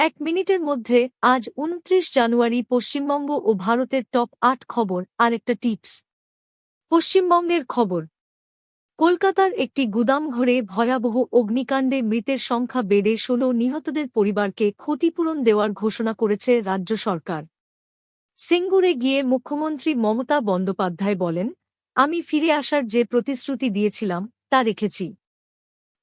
এক মিনিটের মধ্যে আজ ২৯ জানুয়ারি পশ্চিমবঙ্গ ও ভারতের টপ ৮ খবর। আরেকটা টিপস। পশ্চিমবঙ্গের খবর। কলকাতার একটি গুদামঘরে ভয়াবহ অগ্নিকাণ্ডে মৃতের সংখ্যা বেড়ে ১৬, নিহতদের পরিবারকে ক্ষতিপূরণ দেওয়ার ঘোষণা করেছে রাজ্য সরকার। সিঙ্গুরে গিয়ে মুখ্যমন্ত্রী মমতা বন্দ্যোপাধ্যায় বলেন, আমি ফিরে আসার যে প্রতিশ্রুতি দিয়েছিলাম তা রেখেছি।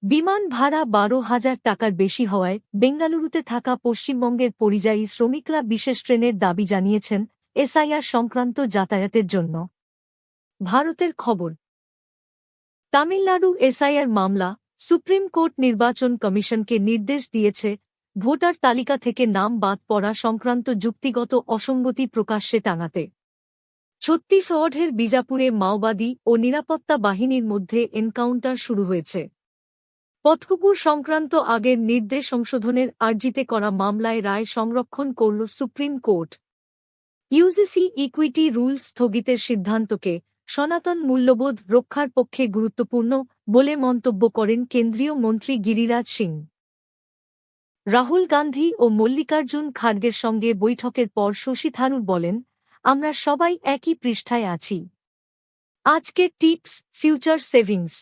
বিমান ভাড়া ১২,০০০ টাকার বেশি হওয়ায় বেঙ্গালুরুতে থাকা পশ্চিমবঙ্গের পরিযায়ী শ্রমিকরা বিশেষ ট্রেনের দাবি জানিয়েছেন এসআইআর সংক্রান্ত যাতায়াতের জন্য। ভারতের খবর। তামিলনাড়ু এসআইআর মামলা। সুপ্রিম কোর্ট নির্বাচন কমিশনকে নির্দেশ দিয়েছে ভোটার তালিকা থেকে নাম বাদ পড়া সংক্রান্ত যুক্তিগত অসঙ্গতি প্রকাশ্যে টাঙাতে। ছত্তিশগড়ের বিজাপুরে মাওবাদী ও নিরাপত্তা বাহিনীর মধ্যে এনকাউন্টার শুরু হয়েছে। পথকুকুর সংক্রান্ত আগের নির্দেশ সংশোধনের আর্জিতে করা মামলায় রায় সংরক্ষণ করল supreme court. UGC equity rules স্থগিতের সিদ্ধান্তকে সনাতন মূল্যবোধ রক্ষার পক্ষে গুরুত্বপূর্ণ বলে মন্তব্য করেন কেন্দ্রীয় মন্ত্রী গিরিরাজ সিং। রাহুল গান্ধী ও মল্লিকার্জুন খাড়গের সঙ্গে বৈঠকের পর শশী থারুর বলেন, আমরা সবাই একই পৃষ্ঠায় আছি। আজকের tips. Future savings.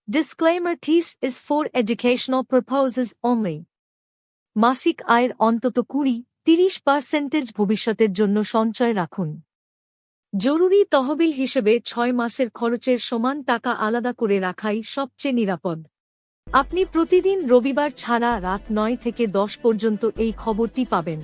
Disclaimer: This is for educational purposes only. মাসিক আয়ের অন্তত ২০-৩০% ভবিষ্যতের জন্য সঞ্চয় রাখুন। জরুরি তহবিল হিসেবে ৬ মাসের খরচের সমান টাকা আলাদা করে রাখাই সবচেয়ে নিরাপদ। আপনি প্রতিদিন রবিবার ছাড়া রাত ৯ থেকে ১০ পর্যন্ত এই খবরটি পাবেন।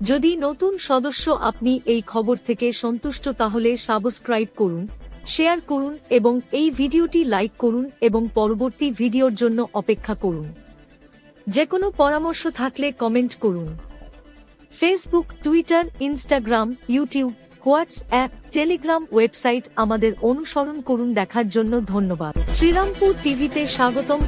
যদি নতুন সদস্য আপনি এই খবর থেকে সন্তুষ্ট তাহলে সাবস্ক্রাইব করুন, শেয়ার করুন এবং এই ভিডিওটি লাইক করুন এবং পরবর্তী ভিডিওর জন্য অপেক্ষা করুন। যেকোনো পরামর্শ থাকলে কমেন্ট করুন। Facebook, Twitter, Instagram, YouTube, WhatsApp, Telegram, website আমাদের অনুসরণ করুন। দেখার জন্য ধন্যবাদ। শ্রীরামপুর টিভিতে স্বাগতম।